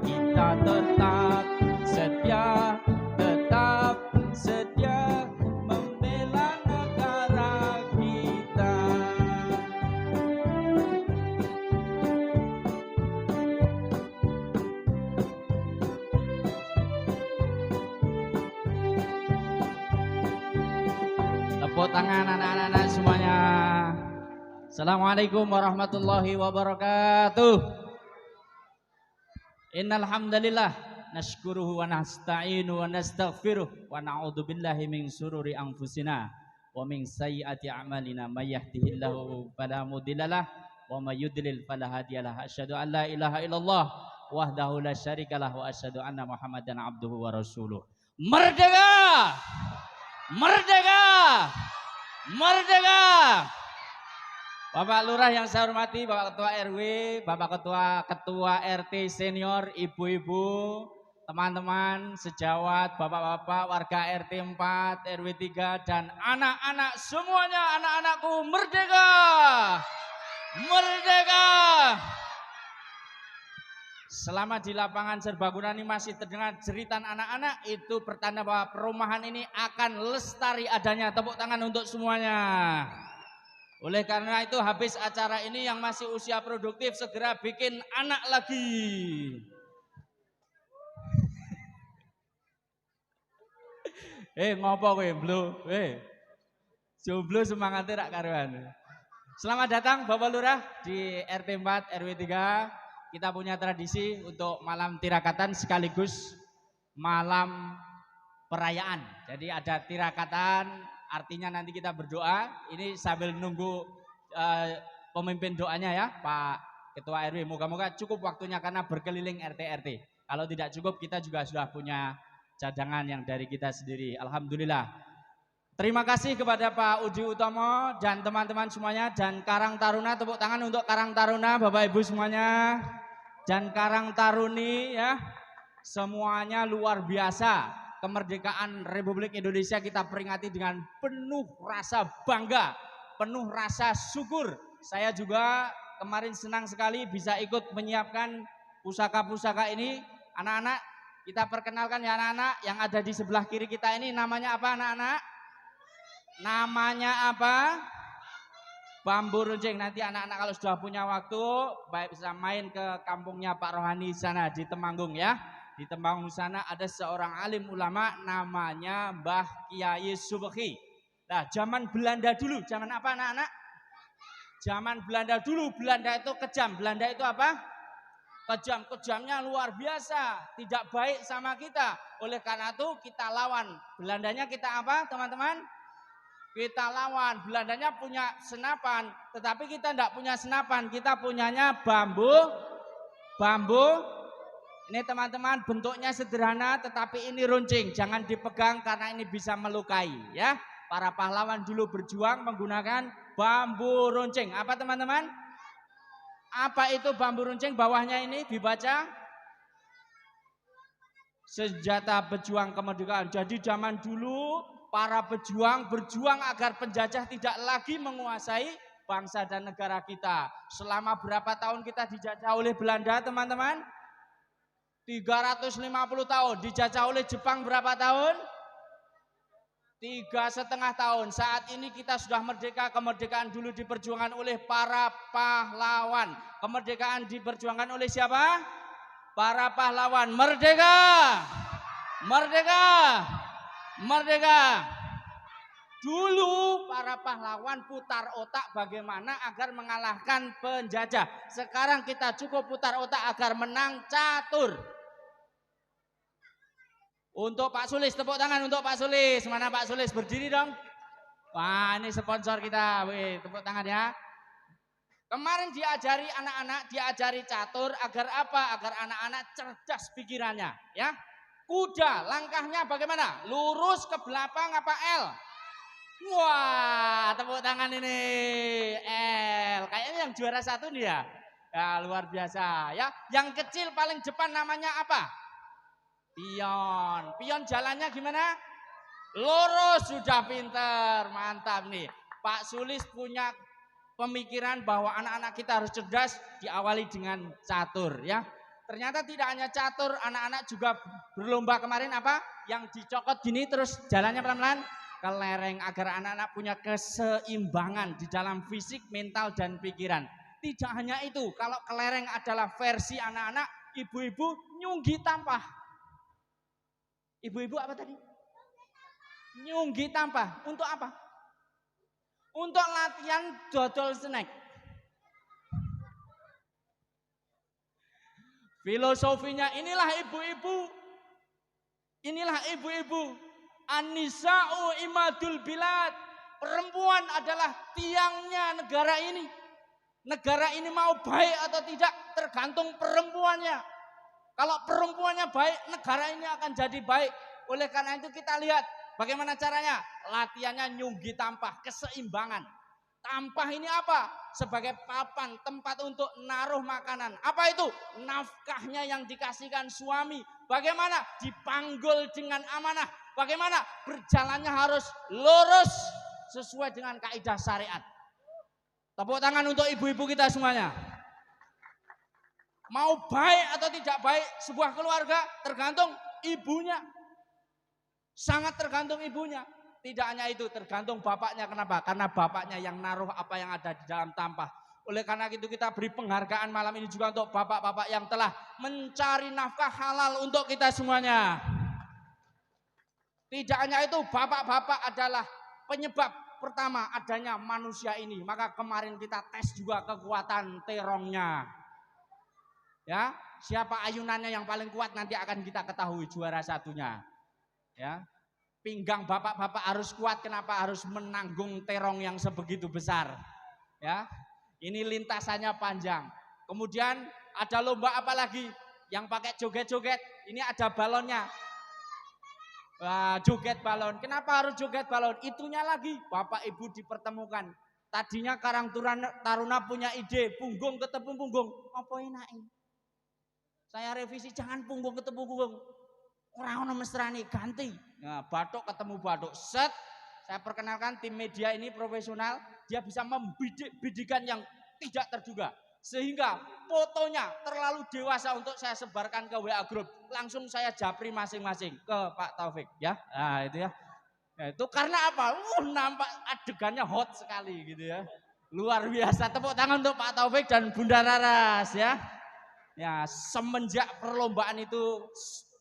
kita tetap setia, tetap setia membela negara kita. Tepuk tangan anak-anak semuanya. Assalamualaikum warahmatullahi wabarakatuh. Innal hamdalillah nashkuruhu wa nasta'inu wa nastaghfiruh wa na'udzu billahi min sururi anfusina wa min sayyiati a'malina may yahdihillahu fala mudhillalah wa may yudlil fala hadiyalah. Asyhadu an la ilaha illallah wahdahu la syarikalah wa asyhadu anna Muhammadan abduhu wa rasuluh. Merdeka! Merdeka! Merdeka! Bapak Lurah yang saya hormati, Bapak Ketua RW, Bapak Ketua RT senior, ibu-ibu, teman-teman sejawat, bapak-bapak, warga RT 4, RW 3, dan anak-anak semuanya, anak-anakku merdeka! Merdeka! Selama di lapangan serbaguna ini masih terdengar jeritan anak-anak, itu pertanda bahwa perumahan ini akan lestari adanya. Tepuk tangan untuk semuanya. Oleh karena itu habis acara ini yang masih usia produktif segera bikin anak lagi. Ngopo kowe, Blo? Jomblo semangatnya rak karuan. Selamat datang Bapak Lurah di RT 4 RW 3. Kita punya tradisi untuk malam tirakatan sekaligus malam perayaan. Jadi ada tirakatan, artinya nanti kita berdoa. Ini sambil nunggu pemimpin doanya ya, Pak Ketua RW. Moga-moga cukup waktunya karena berkeliling RT-RT. Kalau tidak cukup kita juga sudah punya cadangan yang dari kita sendiri. Alhamdulillah. Terima kasih kepada Pak Udi Utomo dan teman-teman semuanya dan Karang Taruna. Tepuk tangan untuk Karang Taruna, Bapak Ibu semuanya. Dan Karang Taruni ya, semuanya luar biasa. Kemerdekaan Republik Indonesia kita peringati dengan penuh rasa bangga, penuh rasa syukur. Saya juga kemarin senang sekali bisa ikut menyiapkan pusaka-pusaka ini. Anak-anak, kita perkenalkan ya anak-anak yang ada di sebelah kiri kita ini namanya apa anak-anak? Namanya apa? Bambu runcing. Nanti anak-anak kalau sudah punya waktu baik bisa main ke kampungnya Pak Rohani sana di Temanggung ya. Di Temanggung sana ada seorang alim ulama namanya Mbah Kiai Subeki. Nah, zaman Belanda dulu, zaman apa anak-anak? Zaman Belanda dulu, Belanda itu kejam. Belanda itu apa? Kejam, kejamnya luar biasa, tidak baik sama kita. Oleh karena itu kita lawan. Belandanya kita apa, teman-teman? Kita lawan. Belandanya punya senapan, tetapi kita tidak punya senapan. Kita punyanya bambu. Ini teman-teman bentuknya sederhana, tetapi ini runcing. Jangan dipegang karena ini bisa melukai. Ya, para pahlawan dulu berjuang menggunakan bambu runcing. Apa teman-teman? Apa itu bambu runcing? Bawahnya ini dibaca senjata pejuang kemerdekaan. Jadi zaman dulu para pejuang berjuang agar penjajah tidak lagi menguasai bangsa dan negara kita. Selama berapa tahun kita dijajah oleh Belanda, teman-teman? 350 tahun. Dijajah oleh Jepang berapa tahun? 3,5 tahun. Saat ini kita sudah merdeka. Kemerdekaan dulu diperjuangkan oleh para pahlawan. Kemerdekaan diperjuangkan oleh siapa? Para pahlawan. Merdeka! Merdeka! Merdeka. Dulu para pahlawan putar otak bagaimana agar mengalahkan penjajah. Sekarang kita cukup putar otak agar menang catur. Untuk Pak Sulis, tepuk tangan untuk Pak Sulis. Mana Pak Sulis? Berdiri dong. Wah, ini sponsor kita. Wih, tepuk tangan ya. Kemarin diajari anak-anak, diajari catur agar apa? Agar anak-anak cerdas pikirannya, ya. Kuda, langkahnya bagaimana? Lurus ke belakang apa L? Wah, tepuk tangan ini. L. Kayaknya yang juara 1 nih ya. Ya, luar biasa ya. Yang kecil paling depan namanya apa? Pion. Pion jalannya gimana? Lurus, sudah pinter. Mantap nih. Pak Sulis punya pemikiran bahwa anak-anak kita harus cerdas, diawali dengan catur ya. Ternyata tidak hanya catur, anak-anak juga berlomba kemarin apa? Yang dicokot gini terus jalannya pelan-pelan kelereng agar anak-anak punya keseimbangan di dalam fisik, mental, dan pikiran. Tidak hanya itu, kalau kelereng adalah versi anak-anak, ibu-ibu nyunggi tampah. Ibu-ibu apa tadi? Nyunggi tampah. Untuk apa? Untuk latihan dodol snack. Filosofinya inilah ibu-ibu. Inilah ibu-ibu. An-nisa'u imadul bilad. Perempuan adalah tiangnya negara ini. Negara ini mau baik atau tidak tergantung perempuannya. Kalau perempuannya baik, negara ini akan jadi baik. Oleh karena itu kita lihat bagaimana caranya. Latihannya nyunggi tampah, keseimbangan. Tampah ini apa? Sebagai papan, tempat untuk naruh makanan. Apa itu? Nafkahnya yang dikasihkan suami. Bagaimana? Dipanggul dengan amanah. Bagaimana? Berjalannya harus lurus sesuai dengan kaidah syariat. Tepuk tangan untuk ibu-ibu kita semuanya. Mau baik atau tidak baik sebuah keluarga tergantung ibunya. Sangat tergantung ibunya. Tidak hanya itu, tergantung bapaknya. Kenapa? Karena bapaknya yang naruh apa yang ada di dalam tampah. Oleh karena itu kita beri penghargaan malam ini juga untuk bapak-bapak yang telah mencari nafkah halal untuk kita semuanya. Tidak hanya itu, bapak-bapak adalah penyebab pertama adanya manusia ini. Maka kemarin kita tes juga kekuatan terongnya. Ya, siapa ayunannya yang paling kuat nanti akan kita ketahui juara satunya. Ya. Pinggang bapak-bapak harus kuat, kenapa harus menanggung terong yang sebegitu besar? Ya, ini lintasannya panjang. Kemudian ada lomba apa lagi? Yang pakai joget-joget. Ini ada balonnya. Wah, joget balon. Kenapa harus joget balon? Itunya lagi, bapak ibu dipertemukan. Tadinya Karang Taruna punya ide, punggung ketemu punggung. Apa enake? Saya revisi, jangan punggung ketemu punggung. Orang mesrani ganti. Nah, batuk ketemu batuk. Set. Saya perkenalkan tim media ini profesional. Dia bisa membidik bidikan yang tidak terduga. Sehingga fotonya terlalu dewasa untuk saya sebarkan ke WA group. Langsung saya japri masing-masing ke Pak Taufik. Ya, nah itu ya. Nah, itu karena apa? Nampak adegannya hot sekali gitu ya. Luar biasa. Tepuk tangan untuk Pak Taufik dan Bunda Raras ya. Ya, semenjak perlombaan itu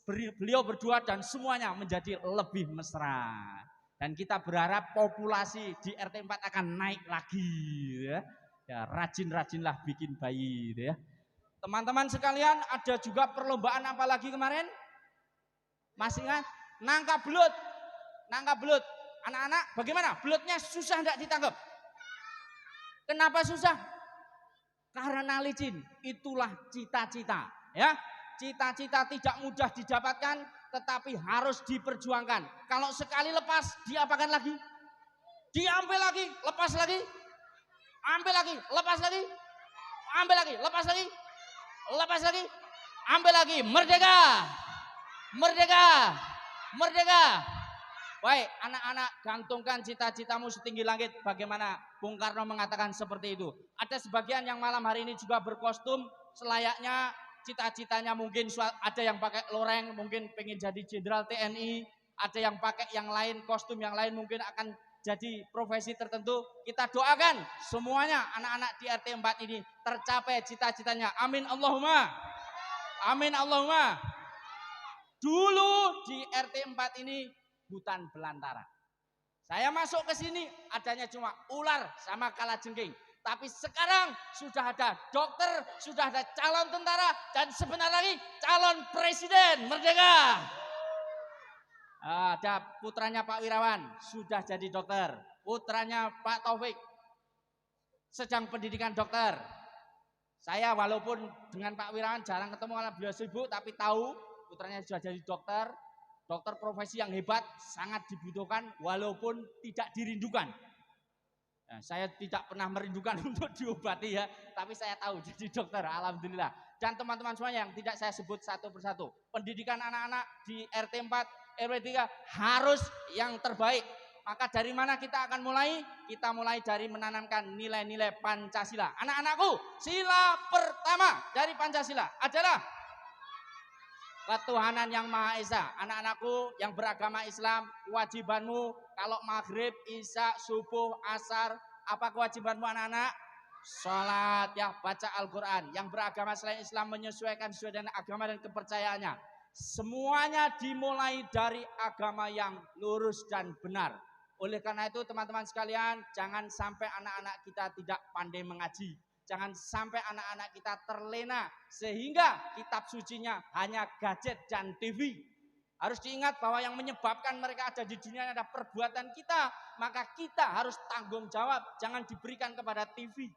beliau berdua dan semuanya menjadi lebih mesra. Dan kita berharap populasi di RT 4 akan naik lagi ya. Ya, rajin-rajinlah bikin bayi gitu ya. Teman-teman sekalian, ada juga perlombaan apa lagi kemarin? Masih ingat? Nangkap belut. Nangkap belut. Anak-anak, bagaimana? Belutnya susah enggak ditangkap? Kenapa susah? Karena licin. Itulah cita-cita, ya. Cita-cita tidak mudah didapatkan, tetapi harus diperjuangkan. Kalau sekali lepas, diapakan lagi? Diambil lagi, lepas lagi, ambil lagi, lepas lagi, ambil lagi, lepas lagi, lepas lagi, ambil lagi. Merdeka, merdeka, merdeka. Baik, anak-anak, gantungkan cita-citamu setinggi langit. Bagaimana Bung Karno mengatakan seperti itu. Ada sebagian yang malam hari ini juga berkostum selayaknya cita-citanya, mungkin ada yang pakai loreng, mungkin pengen jadi jenderal TNI, ada yang pakai yang lain, kostum yang lain mungkin akan jadi profesi tertentu. Kita doakan semuanya anak-anak di RT 4 ini tercapai cita-citanya. Amin Allahumma. Amin Allahumma. Dulu di RT 4 ini hutan belantara. Saya masuk ke sini adanya cuma ular sama kalajengking. Tapi sekarang sudah ada dokter, sudah ada calon tentara, dan sebentar lagi calon presiden. Merdeka. Ada putranya Pak Wirawan, sudah jadi dokter. Putranya Pak Taufik sedang pendidikan dokter. Saya walaupun dengan Pak Wirawan jarang ketemu karena beliau sibuk, tapi tahu putranya sudah jadi dokter. Dokter profesi yang hebat, sangat dibutuhkan walaupun tidak dirindukan. Nah, saya tidak pernah merindukan untuk diobati ya, tapi saya tahu jadi dokter, alhamdulillah. Dan teman-teman semuanya yang tidak saya sebut satu persatu, pendidikan anak-anak di RT 4 RW 3 harus yang terbaik. Maka dari mana kita akan mulai? Kita mulai dari menanamkan nilai-nilai Pancasila. Anak-anakku, sila pertama dari Pancasila adalah ketuhanan yang Maha Esa. Anak-anakku yang beragama Islam, kewajibanmu kalau maghrib, isya, subuh, asar, apa kewajibanmu anak-anak? Sholat, ya, baca Al-Quran. Yang beragama selain Islam menyesuaikan sesuai dengan agama dan kepercayaannya. Semuanya dimulai dari agama yang lurus dan benar. Oleh karena itu teman-teman sekalian, jangan sampai anak-anak kita tidak pandai mengaji. Jangan sampai anak-anak kita terlena sehingga kitab sucinya hanya gadget dan TV. Harus diingat bahwa yang menyebabkan mereka ada di dunia adalah perbuatan kita. Maka kita harus tanggung jawab, jangan diberikan kepada TV.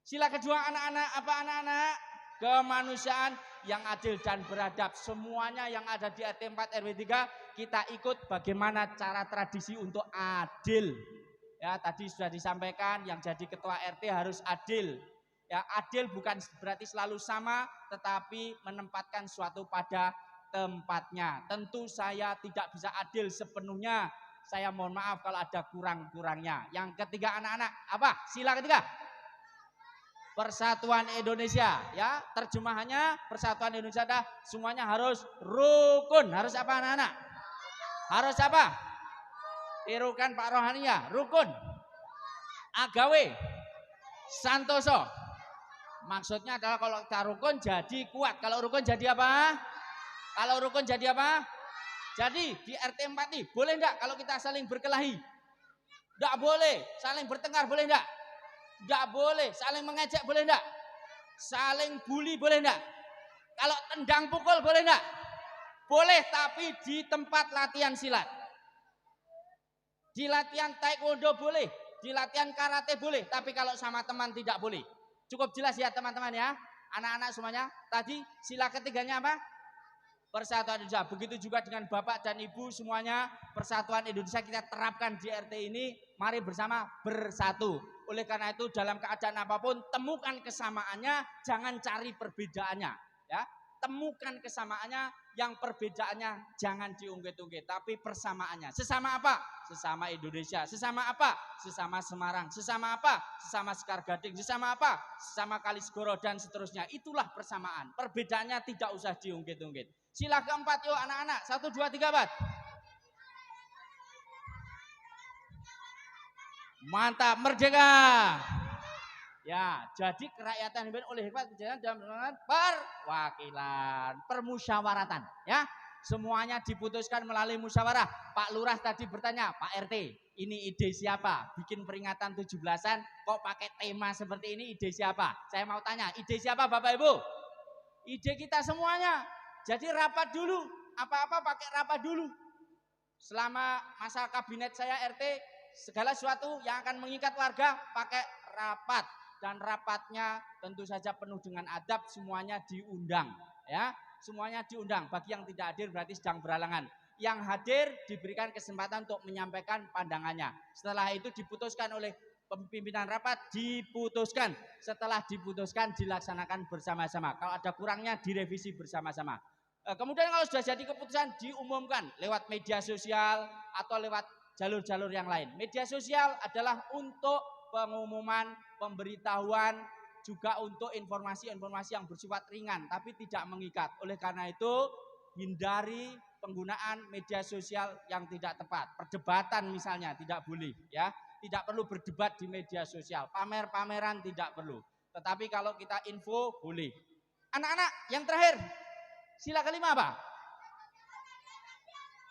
Sila kedua anak-anak, apa anak-anak? Kemanusiaan yang adil dan beradab. Semuanya yang ada di RT 4 RW 3 kita ikut bagaimana cara tradisi untuk adil. Ya, tadi sudah disampaikan yang jadi ketua RT harus adil. Ya, adil bukan berarti selalu sama, tetapi menempatkan suatu pada tempatnya. Tentu saya tidak bisa adil sepenuhnya. Saya mohon maaf kalau ada kurang-kurangnya. Yang ketiga anak-anak, apa? Sila ketiga. Persatuan Indonesia, ya, terjemahannya Persatuan Indonesia dah semuanya harus rukun. Harus apa anak-anak? Harus apa? Tirukan Pak Rohani ya, rukun. Agawe, santoso. Maksudnya adalah kalau kita rukun jadi kuat. Kalau rukun jadi apa? Kalau rukun jadi apa? Jadi di RT 4 nih, boleh enggak kalau kita saling berkelahi? Enggak boleh. Saling bertengkar boleh enggak? Enggak boleh. Saling mengejek boleh enggak? Saling bully boleh enggak? Kalau tendang pukul boleh enggak? Boleh, tapi di tempat latihan silat. Di latihan taekwondo boleh, di latihan karate boleh, tapi kalau sama teman tidak boleh. Cukup jelas ya teman-teman ya. Anak-anak semuanya, tadi sila ketiganya apa? Persatuan Indonesia. Begitu juga dengan Bapak dan Ibu semuanya, Persatuan Indonesia kita terapkan di RT ini. Mari bersama bersatu. Oleh karena itu dalam keadaan apapun temukan kesamaannya, jangan cari perbedaannya, ya. Temukan kesamaannya, yang perbedaannya jangan diungkit-ungkit, tapi persamaannya. Sesama apa? Sesama Indonesia. Sesama apa? Sesama Semarang. Sesama apa? Sesama Sekar Gading. Sesama apa? Sesama Kalisgoro dan seterusnya. Itulah persamaan. Perbedaannya tidak usah diungkit-ungkit. Sila keempat yuk anak-anak. 1, 2, 3, 4. Mantap, merdeka. Ya, jadi kerakyatan dipimpin oleh hikmat kebijakan dalam perwakilan, permusyawaratan, ya. Semuanya diputuskan melalui musyawarah. Pak Lurah tadi bertanya, Pak RT, ini ide siapa? Bikin peringatan 17-an kok pakai tema seperti ini, ide siapa? Saya mau tanya, ide siapa Bapak Ibu? Ide kita semuanya. Jadi rapat dulu, apa-apa pakai rapat dulu. Selama masa kabinet saya RT, segala sesuatu yang akan mengikat warga pakai rapat. Dan rapatnya tentu saja penuh dengan adab, semuanya diundang, ya, semuanya diundang. Bagi yang tidak hadir berarti sedang berhalangan. Yang hadir diberikan kesempatan untuk menyampaikan pandangannya. Setelah itu diputuskan oleh pimpinan rapat, diputuskan. Setelah diputuskan dilaksanakan bersama-sama. Kalau ada kurangnya direvisi bersama-sama. Kemudian kalau sudah jadi keputusan diumumkan lewat media sosial atau lewat jalur-jalur yang lain. Media sosial adalah untuk pengumuman, pemberitahuan, juga untuk informasi-informasi yang bersifat ringan tapi tidak mengikat. Oleh karena itu hindari penggunaan media sosial yang tidak tepat. Perdebatan misalnya tidak boleh, ya. Tidak perlu berdebat di media sosial. Pamer-pameran tidak perlu. Tetapi kalau kita info boleh. Anak-anak yang terakhir, sila kelima apa?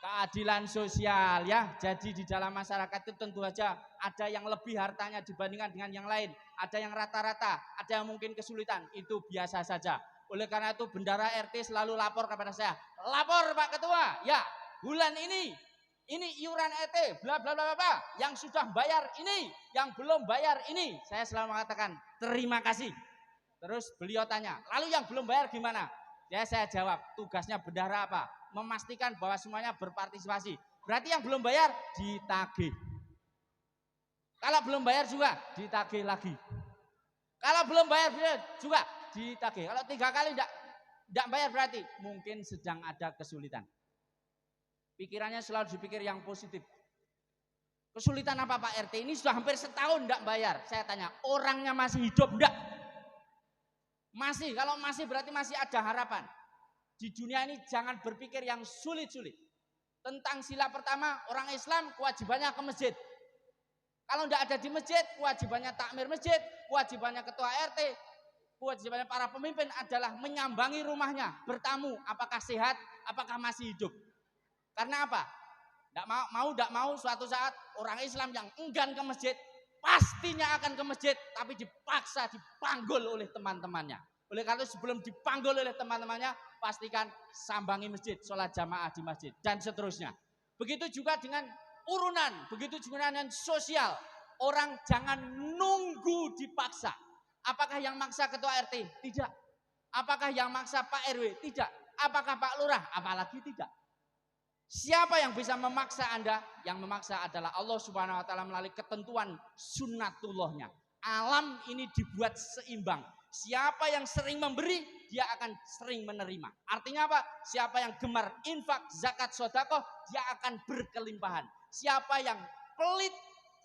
Keadilan sosial, ya. Jadi di dalam masyarakat itu tentu saja ada yang lebih hartanya dibandingkan dengan yang lain. Ada yang rata-rata, ada yang mungkin kesulitan. Itu biasa saja. Oleh karena itu bendara RT selalu lapor kepada saya. Lapor Pak Ketua, ya, bulan ini iuran RT, bla bla bla bla. Yang sudah bayar ini, yang belum bayar ini. Saya selalu mengatakan terima kasih. Terus beliau tanya, lalu yang belum bayar gimana? Ya saya jawab, tugasnya bendara apa? Memastikan bahwa semuanya berpartisipasi. Berarti yang belum bayar ditagih. Kalau belum bayar juga ditagih lagi. Kalau belum bayar juga ditagih. Kalau 3 kali tidak bayar berarti mungkin sedang ada kesulitan. Pikirannya selalu dipikir yang positif. Kesulitan apa Pak RT? Ini sudah hampir setahun tidak bayar. Saya tanya, orangnya masih hidup enggak? Masih, kalau masih berarti masih ada harapan. Di dunia ini jangan berpikir yang sulit-sulit. Tentang sila pertama, orang Islam kewajibannya ke masjid. Kalau tidak ada di masjid, kewajibannya takmir masjid, kewajibannya ketua RT, kewajibannya para pemimpin adalah menyambangi rumahnya, bertamu, apakah sehat, apakah masih hidup. Karena apa? Tidak mau suatu saat orang Islam yang enggan ke masjid, pastinya akan ke masjid, tapi dipaksa, dipanggul oleh teman-temannya. Oleh karena itu sebelum dipanggul oleh teman-temannya, pastikan sambangi masjid, sholat jamaah di masjid, dan seterusnya. Begitu juga dengan urunan, begitu juga dengan sosial. Orang jangan nunggu dipaksa. Apakah yang maksa ketua RT? Tidak. Apakah yang maksa Pak RW? Tidak. Apakah Pak Lurah? Apalagi tidak. Siapa yang bisa memaksa Anda? Yang memaksa adalah Allah Subhanahu wa taala melalui ketentuan sunnatullahnya. Alam ini dibuat seimbang. Siapa yang sering memberi, dia akan sering menerima. Artinya apa? Siapa yang gemar infak, zakat, sedekah, dia akan berkelimpahan. Siapa yang pelit,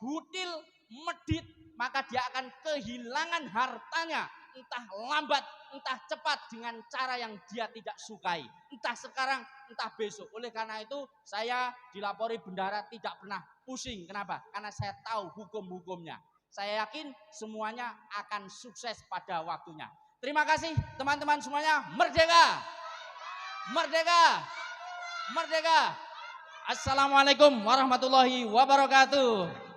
gutil, medit, maka dia akan kehilangan hartanya. Entah lambat, entah cepat dengan cara yang dia tidak sukai. Entah sekarang, entah besok. Oleh karena itu saya dilapori bendara tidak pernah pusing. Kenapa? Karena saya tahu hukum-hukumnya. Saya yakin semuanya akan sukses pada waktunya. Terima kasih teman-teman semuanya. Merdeka! Merdeka! Merdeka! Assalamualaikum warahmatullahi wabarakatuh.